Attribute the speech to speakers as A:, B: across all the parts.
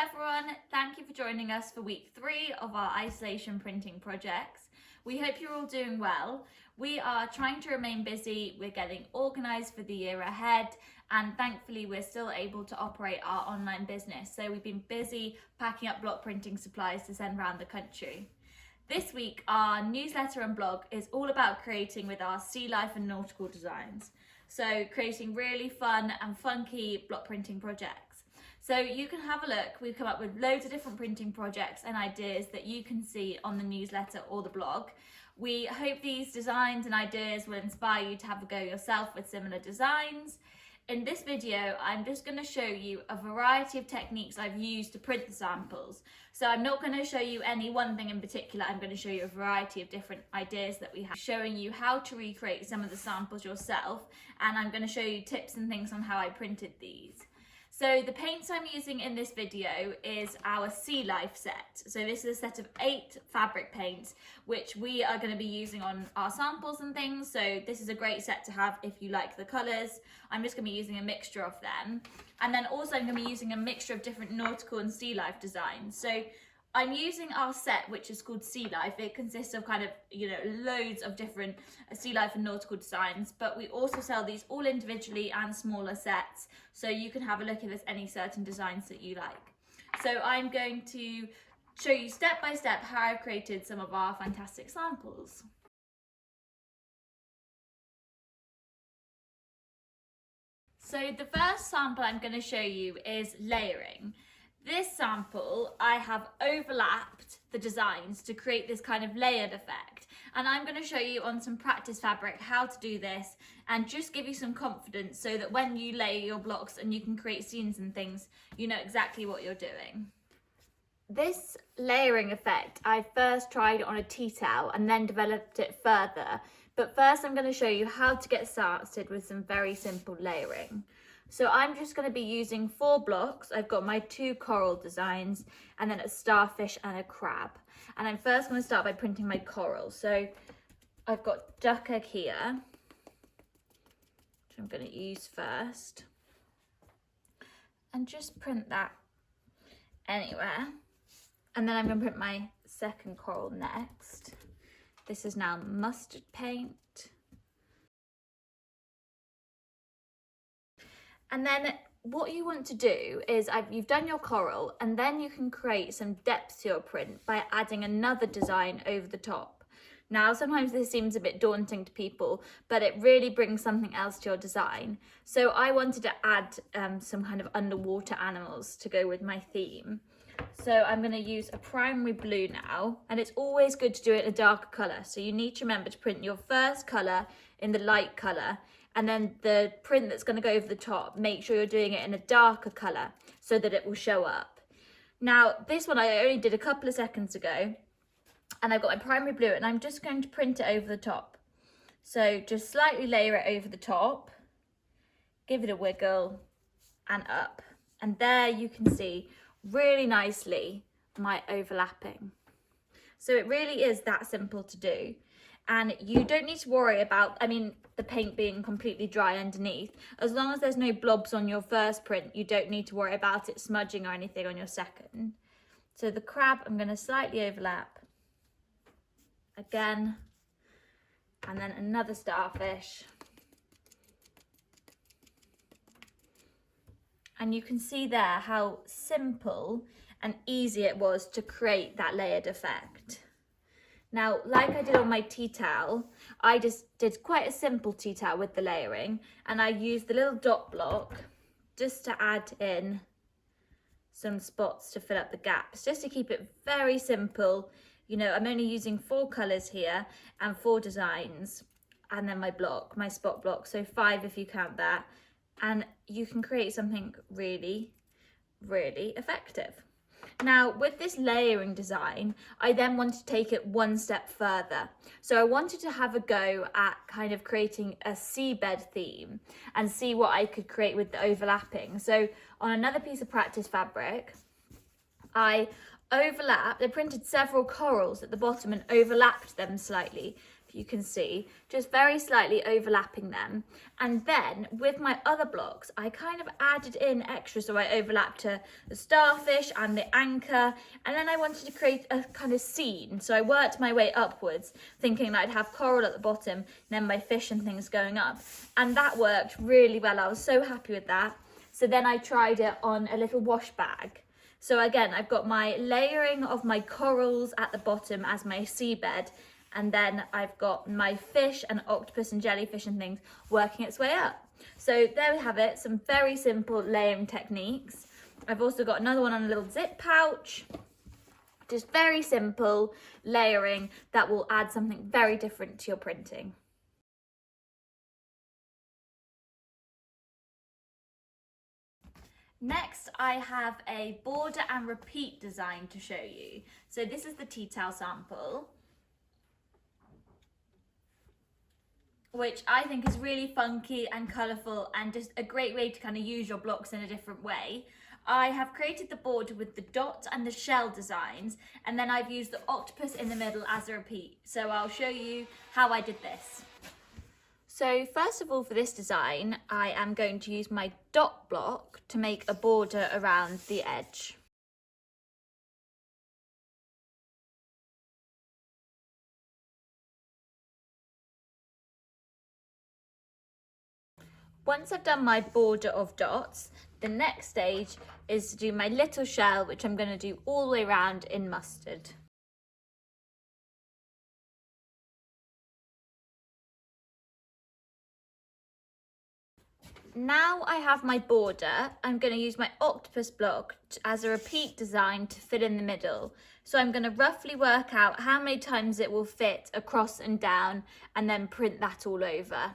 A: everyone, thank you for joining us for week 3 of our isolation printing projects. We hope you're all doing well. We are trying to remain busy, we're getting organised for the year ahead, and thankfully we're still able to operate our online business. So we've been busy packing up block printing supplies to send around the country. This week our newsletter and blog is all about creating with our Sealife and Nautical designs. So creating really fun and funky block printing projects. So you can have a look, we've come up with loads of different printing projects and ideas that you can see on the newsletter or the blog. We hope these designs and ideas will inspire you to have a go yourself with similar designs. In this video, I'm just going to show you a variety of techniques I've used to print the samples. So I'm not going to show you any one thing in particular, I'm going to show you a variety of different ideas that we have, showing you how to recreate some of the samples yourself, and I'm going to show you tips and things on how I printed these. So the paints I'm using in this video is our Sealife set. So this is a set of 8 fabric paints, which we are going to be using on our samples and things. So this is a great set to have if you like the colours. I'm just going to be using a mixture of them. And then also I'm going to be using a mixture of different Nautical and Sealife designs. So I'm using our set, which is called Sealife. It consists of kind of, loads of different Sealife and Nautical designs, but we also sell these all individually and smaller sets, so you can have a look if there's any certain designs that you like. So I'm going to show you step by step how I've created some of our fantastic samples. So the first sample I'm going to show you is layering. This sample, I have overlapped the designs to create this kind of layered effect. And I'm going to show you on some practice fabric how to do this and just give you some confidence so that when you layer your blocks and you can create scenes and things, you know exactly what you're doing. This layering effect, I first tried on a tea towel and then developed it further. But first I'm going to show you how to get started with some very simple layering. So I'm just going to be using 4 blocks. I've got my 2 coral designs and then a starfish and a crab. And I'm first going to start by printing my coral. So I've got duck egg here, which I'm going to use first. And just print that anywhere. And then I'm going to print my second coral next. This is now mustard paint. And then what you want to do is you've done your coral, and then you can create some depth to your print by adding another design over the top. Now, sometimes this seems a bit daunting to people, but it really brings something else to your design. So I wanted to add some kind of underwater animals to go with my theme. So I'm going to use a primary blue now, and it's always good to do it in a darker colour. So you need to remember to print your first colour in the light colour, and then the print that's going to go over the top, make sure you're doing it in a darker colour so that it will show up. Now, this one I only did a couple of seconds ago, and I've got my primary blue, and I'm just going to print it over the top. So just slightly layer it over the top, give it a wiggle, and up. And there you can see really nicely my overlapping. So it really is that simple to do. And you don't need to worry about, the paint being completely dry underneath. As long as there's no blobs on your first print, you don't need to worry about it smudging or anything on your second. So the crab, I'm going to slightly overlap again, and then another starfish. And you can see there how simple and easy it was to create that layered effect. Now, like I did on my tea towel, I just did quite a simple tea towel with the layering, and I used the little dot block just to add in some spots to fill up the gaps, just to keep it very simple. I'm only using 4 colours here and 4 designs, and then my block, my spot block, so 5 if you count that, and you can create something really, really effective. Now, with this layering design, I then wanted to take it one step further. So I wanted to have a go at kind of creating a seabed theme and see what I could create with the overlapping. So on another piece of practice fabric, I printed several corals at the bottom and overlapped them slightly. you can see, just very slightly overlapping them. And then with my other blocks, I kind of added in extra, so I overlapped to the starfish and the anchor, and then I wanted to create a kind of scene, so I worked my way upwards, thinking that I'd have coral at the bottom, and then my fish and things going up, and that worked really well. I was so happy with that. So then I tried it on a little wash bag. So again, I've got my layering of my corals at the bottom as my seabed, and then I've got my fish and octopus and jellyfish and things working its way up. So there we have it, some very simple layering techniques. I've also got another one on a little zip pouch. Just very simple layering that will add something very different to your printing. Next, I have a border and repeat design to show you. So this is the tea towel sample, which I think is really funky and colourful and just a great way to kind of use your blocks in a different way. I have created the border with the dot and the shell designs, and then I've used the octopus in the middle as a repeat. So I'll show you how I did this. So first of all, for this design, I am going to use my dot block to make a border around the edge. Once I've done my border of dots, the next stage is to do my little shell, which I'm going to do all the way around in mustard. Now I have my border, I'm going to use my octopus block as a repeat design to fill in the middle. So I'm going to roughly work out how many times it will fit across and down, and then print that all over.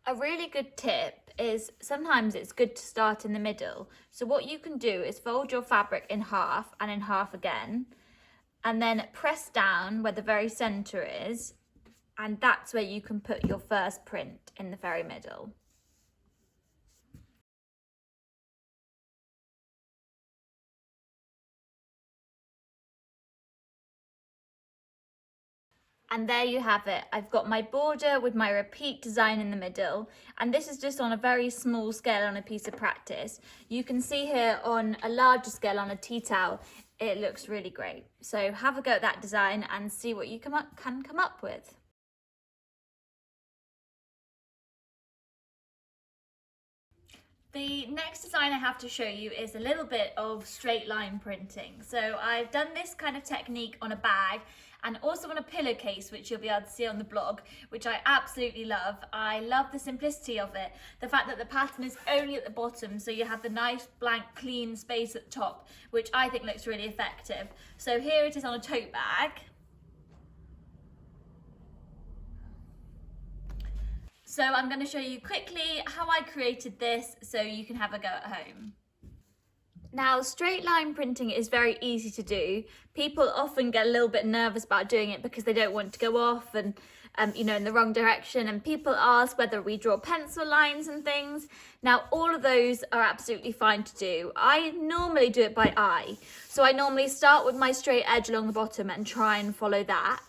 A: A really good tip is sometimes it's good to start in the middle. So what you can do is fold your fabric in half and in half again, and then press down where the very centre is, and that's where you can put your first print in the very middle. And there you have it. I've got my border with my repeat design in the middle, and this is just on a very small scale on a piece of practice. You can see here on a larger scale on a tea towel, it looks really great. So have a go at that design and see what you can come up with. The next design I have to show you is a little bit of straight line printing. So I've done this kind of technique on a bag and also on a pillowcase, which you'll be able to see on the blog, which I absolutely love. I love the simplicity of it. The fact that the pattern is only at the bottom, so you have the nice blank clean space at the top, which I think looks really effective. So here it is on a tote bag. So I'm going to show you quickly how I created this so you can have a go at home. Now, straight line printing is very easy to do. People often get a little bit nervous about doing it because they don't want to go off and in the wrong direction, and people ask whether we draw pencil lines and things. Now, all of those are absolutely fine to do. I normally do it by eye. So I normally start with my straight edge along the bottom and try and follow that.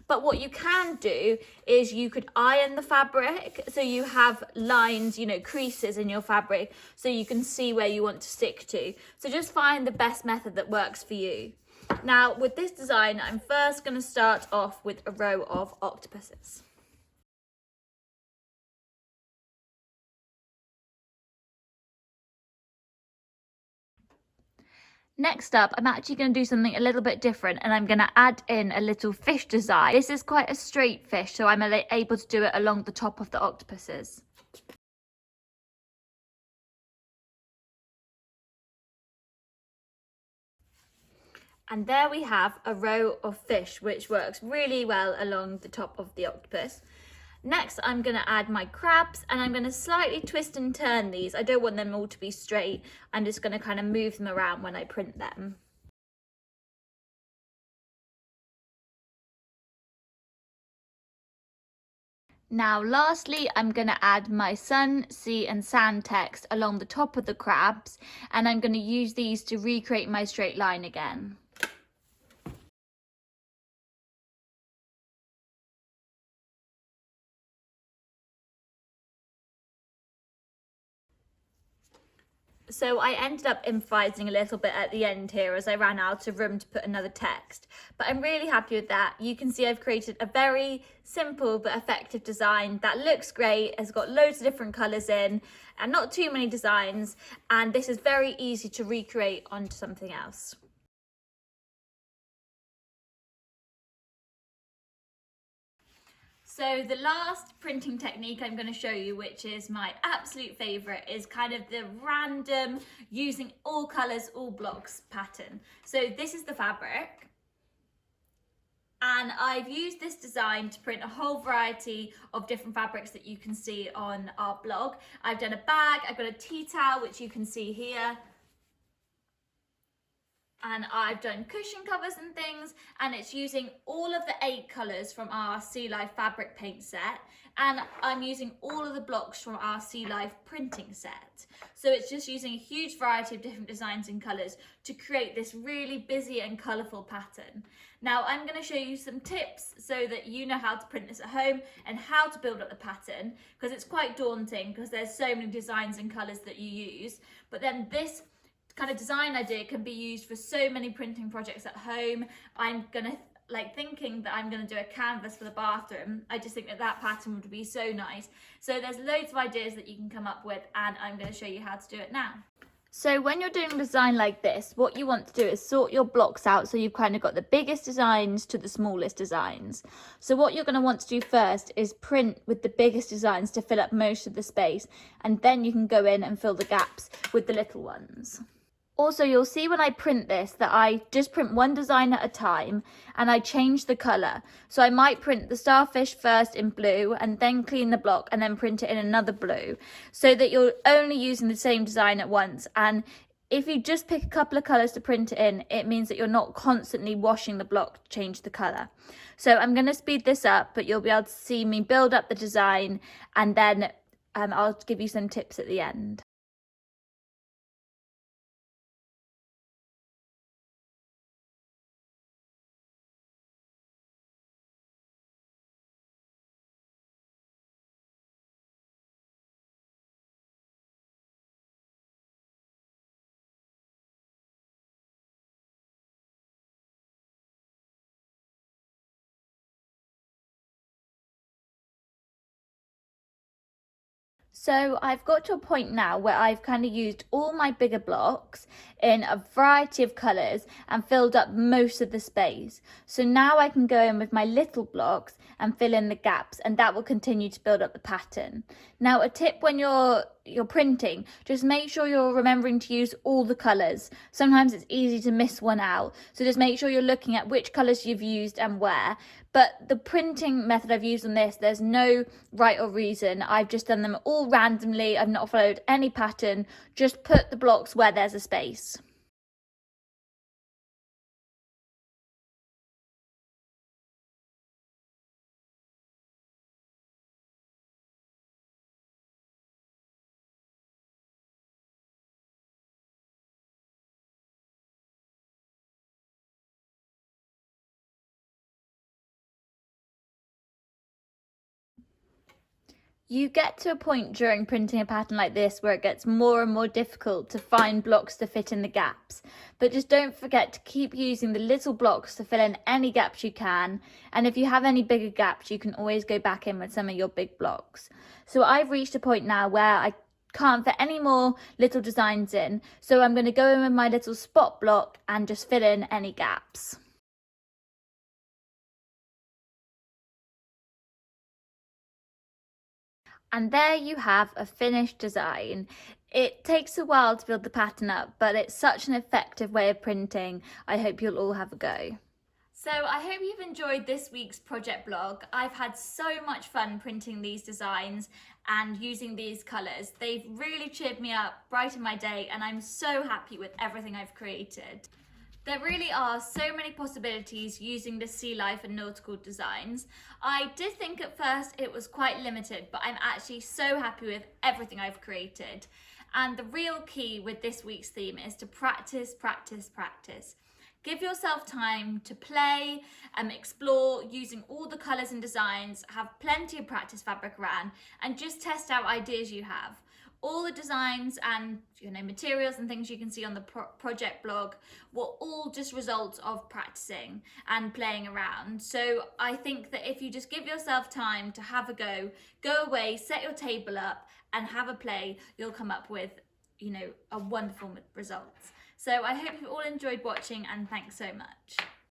A: But what you can do is you could iron the fabric, so you have lines, creases in your fabric, so you can see where you want to stick to. So just find the best method that works for you. Now, with this design, I'm first going to start off with a row of octopuses. Next up, I'm actually going to do something a little bit different, and I'm going to add in a little fish design. This is quite a straight fish, so I'm able to do it along the top of the octopuses. And there we have a row of fish, which works really well along the top of the octopus. Next, I'm going to add my crabs, and I'm going to slightly twist and turn these. I don't want them all to be straight. I'm just going to kind of move them around when I print them. Now, lastly, I'm going to add my sun, sea and sand text along the top of the crabs, and I'm going to use these to recreate my straight line again. So I ended up improvising a little bit at the end here as I ran out of room to put another text, but I'm really happy with that. You can see I've created a very simple but effective design that looks great, has got loads of different colours in and not too many designs, and this is very easy to recreate onto something else. So the last printing technique I'm going to show you, which is my absolute favourite, is kind of the random using all colours, all blocks pattern. So this is the fabric. And I've used this design to print a whole variety of different fabrics that you can see on our blog. I've done a bag, I've got a tea towel, which you can see here. And I've done cushion covers and things, and it's using all of the 8 colours from our Sealife fabric paint set, and I'm using all of the blocks from our Sealife printing set. So it's just using a huge variety of different designs and colours to create this really busy and colourful pattern. Now I'm going to show you some tips so that you know how to print this at home and how to build up the pattern, because it's quite daunting because there's so many designs and colours that you use. But then this kind of design idea can be used for so many printing projects at home. I'm gonna thinking that I'm gonna do a canvas for the bathroom. I just think that that pattern would be so nice. So there's loads of ideas that you can come up with, and I'm going to show you how to do it now. So when you're doing a design like this, what you want to do is sort your blocks out so you've kind of got the biggest designs to the smallest designs. So what you're going to want to do first is print with the biggest designs to fill up most of the space, and then you can go in and fill the gaps with the little ones. Also, you'll see when I print this that I just print one design at a time and I change the colour. So I might print the starfish first in blue and then clean the block and then print it in another blue, so that you're only using the same design at once. And if you just pick a couple of colours to print it in, it means that you're not constantly washing the block to change the colour. So I'm going to speed this up, but you'll be able to see me build up the design, and then I'll give you some tips at the end. So I've got to a point now where I've kind of used all my bigger blocks in a variety of colours and filled up most of the space. So now I can go in with my little blocks and fill in the gaps, and that will continue to build up the pattern. Now a tip when you're printing, just make sure you're remembering to use all the colours. Sometimes it's easy to miss one out, so just make sure you're looking at which colours you've used and where. But the printing method I've used on this, there's no right or reason. I've just done them all randomly. I've not followed any pattern. Just put the blocks where there's a space. You get to a point during printing a pattern like this where it gets more and more difficult to find blocks to fit in the gaps. But just don't forget to keep using the little blocks to fill in any gaps you can. And if you have any bigger gaps, you can always go back in with some of your big blocks. So I've reached a point now where I can't fit any more little designs in. So I'm going to go in with my little spot block and just fill in any gaps. And there you have a finished design. It takes a while to build the pattern up, but it's such an effective way of printing. I hope you'll all have a go. So I hope you've enjoyed this week's project blog. I've had so much fun printing these designs and using these colours. They've really cheered me up, brightened my day, and I'm so happy with everything I've created. There really are so many possibilities using the Sealife and Nautical designs. I did think at first it was quite limited, but I'm actually so happy with everything I've created. And the real key with this week's theme is to practice, practice, practice. Give yourself time to play and explore using all the colours and designs, have plenty of practice fabric around, and just test out ideas you have. All the designs and materials and things you can see on the project blog were all just results of practicing and playing around. So I think that if you just give yourself time to have a go away, set your table up and have a play, you'll come up with a wonderful result. So I hope you all enjoyed watching, and thanks so much.